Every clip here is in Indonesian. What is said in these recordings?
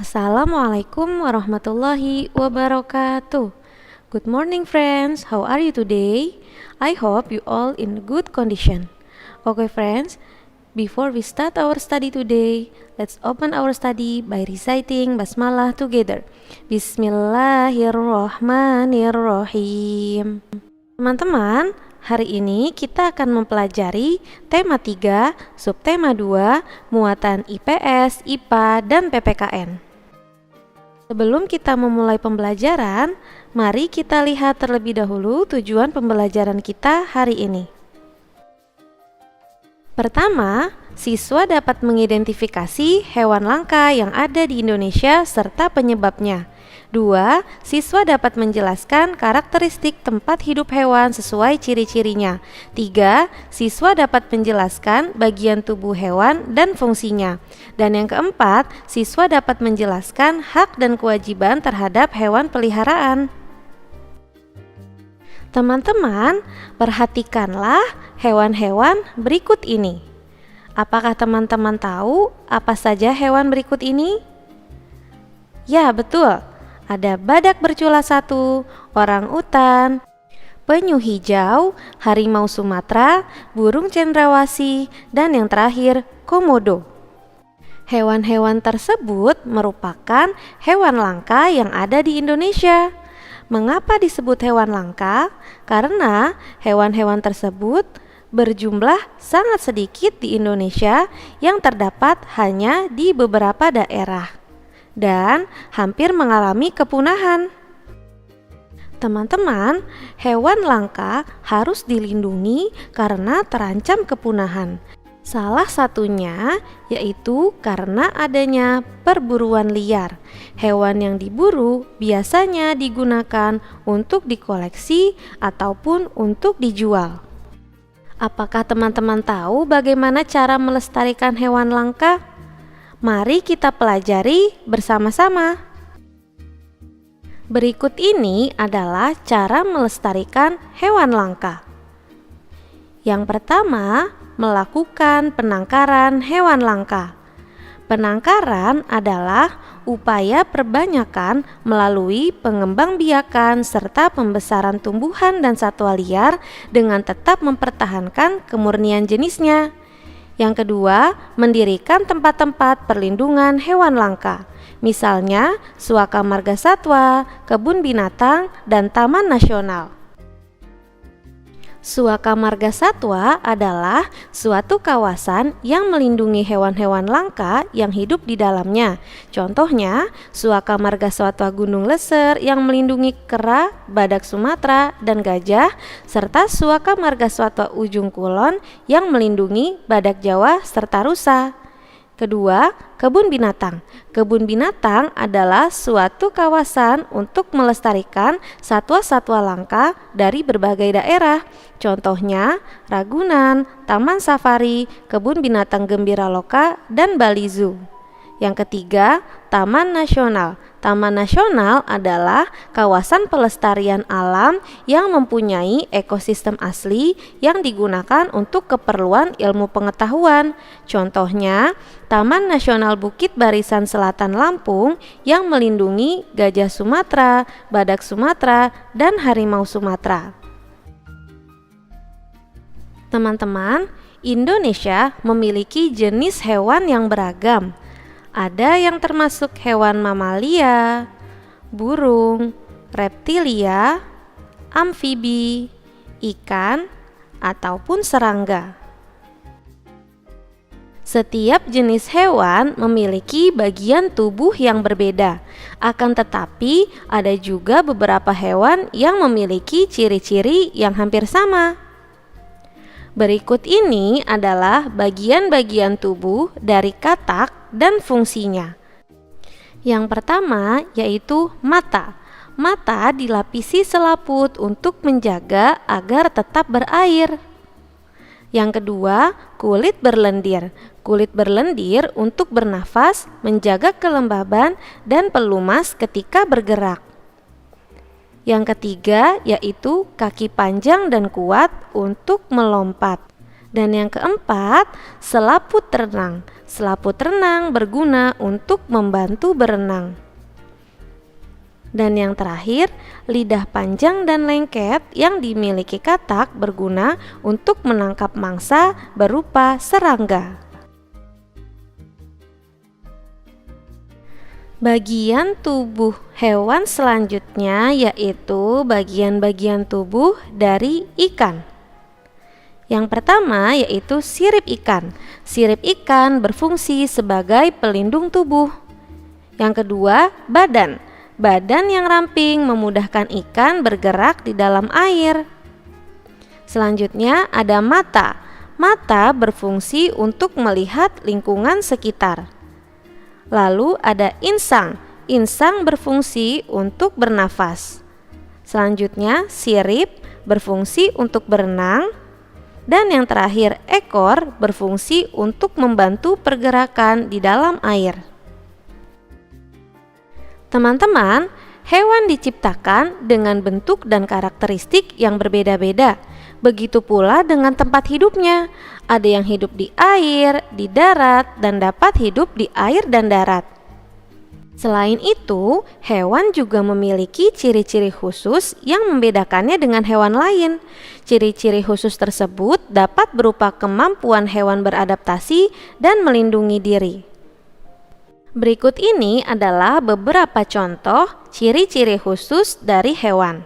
Assalamualaikum warahmatullahi wabarakatuh. Good morning friends, how are you today? I hope you all in good condition. Okay friends, before we start our study today, let's open our study by reciting basmalah together. Bismillahirrahmanirrahim. Teman-teman, hari ini kita akan mempelajari tema 3, subtema 2, muatan IPS, IPA, dan PPKN. Sebelum kita memulai pembelajaran, mari kita lihat terlebih dahulu tujuan pembelajaran kita hari ini. Pertama, siswa dapat mengidentifikasi hewan langka yang ada di Indonesia serta penyebabnya. 2. Siswa dapat menjelaskan karakteristik tempat hidup hewan sesuai ciri-cirinya. 3. Siswa dapat menjelaskan bagian tubuh hewan dan fungsinya. Dan yang keempat, siswa dapat menjelaskan hak dan kewajiban terhadap hewan peliharaan. Teman-teman, perhatikanlah hewan-hewan berikut ini. Apakah teman-teman tahu apa saja hewan berikut ini? Ya, betul. Ada badak bercula 1, orang utan, penyu hijau, harimau Sumatera, burung cendrawasih, dan yang terakhir, komodo. Hewan-hewan tersebut merupakan hewan langka yang ada di Indonesia. Mengapa disebut hewan langka? Karena hewan-hewan tersebut berjumlah sangat sedikit di Indonesia yang terdapat hanya di beberapa daerah dan hampir mengalami kepunahan. Teman-teman, hewan langka harus dilindungi karena terancam kepunahan. Salah satunya yaitu karena adanya perburuan liar. Hewan yang diburu biasanya digunakan untuk dikoleksi ataupun untuk dijual. Apakah teman-teman tahu bagaimana cara melestarikan hewan langka? Mari kita pelajari bersama-sama. Berikut ini adalah cara melestarikan hewan langka. Yang pertama, melakukan penangkaran hewan langka. Penangkaran adalah upaya perbanyakan melalui pengembangbiakan serta pembesaran tumbuhan dan satwa liar dengan tetap mempertahankan kemurnian jenisnya. Yang kedua, mendirikan tempat-tempat perlindungan hewan langka, misalnya Suaka Marga Satwa, kebun binatang, dan taman nasional. Suaka Marga Satwa adalah suatu kawasan yang melindungi hewan-hewan langka yang hidup di dalamnya. Contohnya, Suaka Marga Satwa Gunung Leser yang melindungi kera, badak Sumatera, dan gajah, serta Suaka Marga Satwa Ujung Kulon yang melindungi badak Jawa serta rusa. Kedua, kebun binatang. Kebun binatang adalah suatu kawasan untuk melestarikan satwa-satwa langka dari berbagai daerah. Contohnya, Ragunan, Taman Safari, Kebun Binatang Gembira Loka, dan Bali Zoo. Yang ketiga, Taman Nasional. Taman Nasional adalah kawasan pelestarian alam yang mempunyai ekosistem asli yang digunakan untuk keperluan ilmu pengetahuan. Contohnya, Taman Nasional Bukit Barisan Selatan Lampung yang melindungi gajah Sumatera, badak Sumatera, dan harimau Sumatera. Teman-teman, Indonesia memiliki jenis hewan yang beragam. Ada yang termasuk hewan mamalia, burung, reptilia, amfibi, ikan, ataupun serangga. Setiap jenis hewan memiliki bagian tubuh yang berbeda. Akan tetapi, ada juga beberapa hewan yang memiliki ciri-ciri yang hampir sama. Berikut ini adalah bagian-bagian tubuh dari katak dan fungsinya. Yang pertama yaitu mata. Mata dilapisi selaput untuk menjaga agar tetap berair. Yang kedua, kulit berlendir. Kulit berlendir untuk bernafas, menjaga kelembaban, dan pelumas ketika bergerak. Yang ketiga yaitu kaki panjang dan kuat untuk melompat. Dan yang keempat, selaput renang. Selaput renang berguna untuk membantu berenang. Dan yang terakhir, lidah panjang dan lengket yang dimiliki katak berguna untuk menangkap mangsa berupa serangga. Bagian tubuh hewan selanjutnya yaitu bagian-bagian tubuh dari ikan. Yang pertama yaitu sirip ikan. Sirip ikan berfungsi sebagai pelindung tubuh. Yang kedua, badan. Badan yang ramping memudahkan ikan bergerak di dalam air. Selanjutnya ada mata. Mata berfungsi untuk melihat lingkungan sekitar. Lalu ada insang. Insang berfungsi untuk bernafas. Selanjutnya sirip berfungsi untuk berenang. Dan yang terakhir ekor berfungsi untuk membantu pergerakan di dalam air. Teman-teman, hewan diciptakan dengan bentuk dan karakteristik yang berbeda-beda. Begitu pula dengan tempat hidupnya. Ada yang hidup di air, di darat, dan dapat hidup di air dan darat. Selain itu, hewan juga memiliki ciri-ciri khusus yang membedakannya dengan hewan lain. Ciri-ciri khusus tersebut dapat berupa kemampuan hewan beradaptasi dan melindungi diri. Berikut ini adalah beberapa contoh ciri-ciri khusus dari hewan.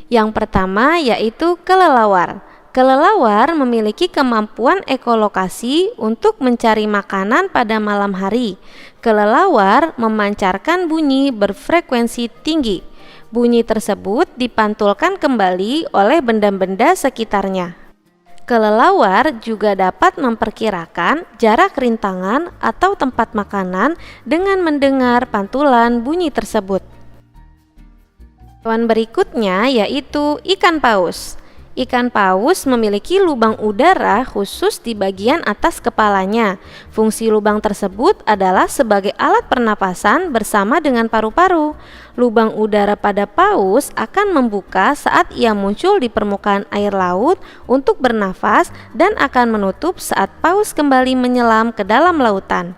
Yang pertama yaitu kelelawar. Kelelawar memiliki kemampuan ekolokasi untuk mencari makanan pada malam hari. Kelelawar memancarkan bunyi berfrekuensi tinggi. Bunyi tersebut dipantulkan kembali oleh benda-benda sekitarnya. Kelelawar juga dapat memperkirakan jarak rintangan atau tempat makanan dengan mendengar pantulan bunyi tersebut. Hewan berikutnya yaitu ikan paus. Ikan paus memiliki lubang udara khusus di bagian atas kepalanya. Fungsi lubang tersebut adalah sebagai alat pernapasan bersama dengan paru-paru. Lubang udara pada paus akan membuka saat ia muncul di permukaan air laut untuk bernafas dan akan menutup saat paus kembali menyelam ke dalam lautan.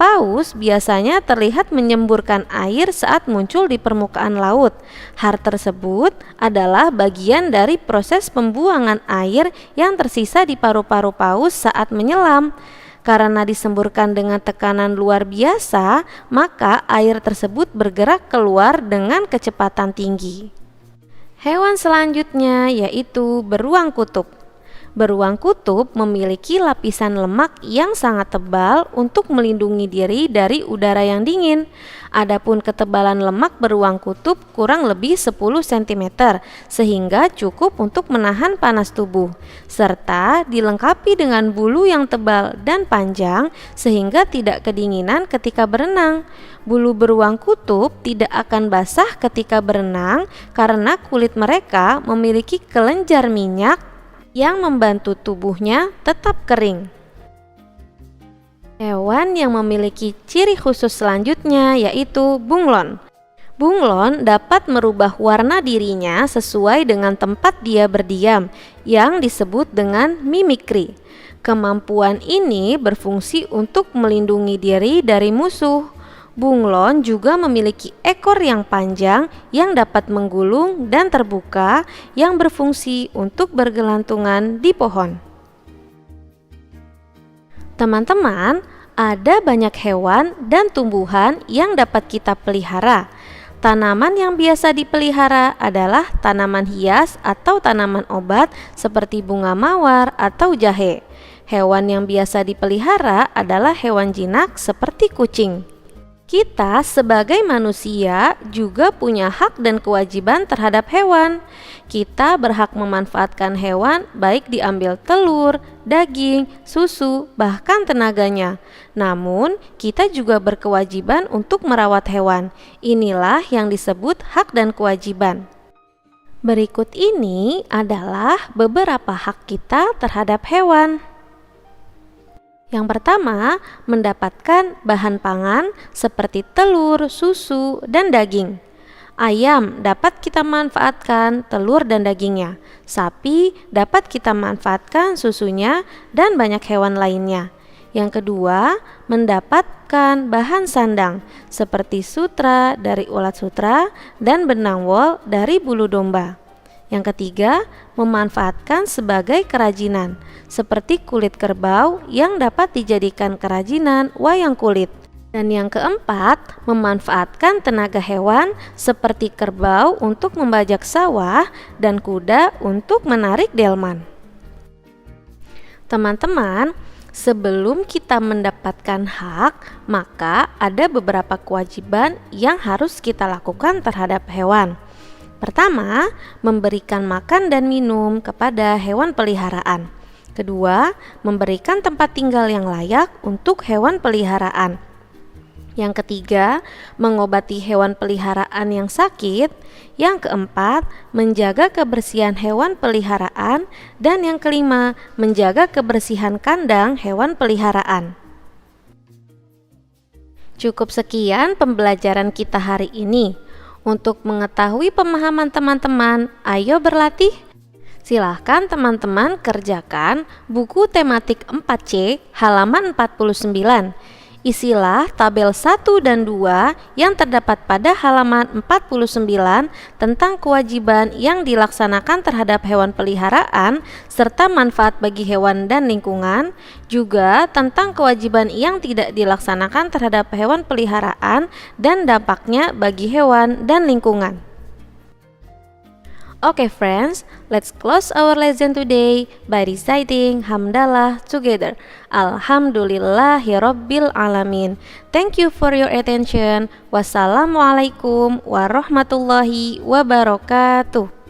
Paus biasanya terlihat menyemburkan air saat muncul di permukaan laut. Hal tersebut adalah bagian dari proses pembuangan air yang tersisa di paru-paru paus saat menyelam. Karena disemburkan dengan tekanan luar biasa, maka air tersebut bergerak keluar dengan kecepatan tinggi. Hewan selanjutnya yaitu beruang kutub. Beruang kutub memiliki lapisan lemak yang sangat tebal untuk melindungi diri dari udara yang dingin. Adapun ketebalan lemak beruang kutub kurang lebih 10 cm, sehingga cukup untuk menahan panas tubuh, serta dilengkapi dengan bulu yang tebal dan panjang sehingga tidak kedinginan ketika berenang. Bulu beruang kutub tidak akan basah ketika berenang karena kulit mereka memiliki kelenjar minyak yang membantu tubuhnya tetap kering. Hewan yang memiliki ciri khusus selanjutnya yaitu bunglon. Bunglon dapat merubah warna dirinya sesuai dengan tempat dia berdiam, yang disebut dengan mimikri. Kemampuan ini berfungsi untuk melindungi diri dari musuh. Bunglon juga memiliki ekor yang panjang yang dapat menggulung dan terbuka yang berfungsi untuk bergelantungan di pohon. Teman-teman, ada banyak hewan dan tumbuhan yang dapat kita pelihara. Tanaman yang biasa dipelihara adalah tanaman hias atau tanaman obat seperti bunga mawar atau jahe. Hewan yang biasa dipelihara adalah hewan jinak seperti kucing. Kita sebagai manusia juga punya hak dan kewajiban terhadap hewan. Kita berhak memanfaatkan hewan baik diambil telur, daging, susu, bahkan tenaganya. Namun, kita juga berkewajiban untuk merawat hewan. Inilah yang disebut hak dan kewajiban. Berikut ini adalah beberapa hak kita terhadap hewan. Yang pertama, mendapatkan bahan pangan seperti telur, susu, dan daging. Ayam dapat kita manfaatkan telur dan dagingnya. Sapi dapat kita manfaatkan susunya dan banyak hewan lainnya. Yang kedua, mendapatkan bahan sandang seperti sutra dari ulat sutra dan benang wol dari bulu domba. Yang ketiga, memanfaatkan sebagai kerajinan seperti kulit kerbau yang dapat dijadikan kerajinan wayang kulit. Dan yang keempat, memanfaatkan tenaga hewan seperti kerbau untuk membajak sawah dan kuda untuk menarik delman. Teman-teman, sebelum kita mendapatkan hak, maka ada beberapa kewajiban yang harus kita lakukan terhadap hewan. Pertama, memberikan makan dan minum kepada hewan peliharaan. Kedua, memberikan tempat tinggal yang layak untuk hewan peliharaan. Yang ketiga, mengobati hewan peliharaan yang sakit. Yang keempat, menjaga kebersihan hewan peliharaan. Dan yang kelima, menjaga kebersihan kandang hewan peliharaan. Cukup sekian pembelajaran kita hari ini. Untuk mengetahui pemahaman teman-teman, ayo berlatih. Silahkan teman-teman kerjakan buku tematik 4C halaman 49. Isilah tabel 1 dan 2 yang terdapat pada halaman 49 tentang kewajiban yang dilaksanakan terhadap hewan peliharaan serta manfaat bagi hewan dan lingkungan, juga tentang kewajiban yang tidak dilaksanakan terhadap hewan peliharaan dan dampaknya bagi hewan dan lingkungan. Okay friends, let's close our lesson today by reciting Hamdalah together. Alhamdulillahirabbil alamin. Thank you for your attention. Wassalamualaikum warahmatullahi wabarakatuh.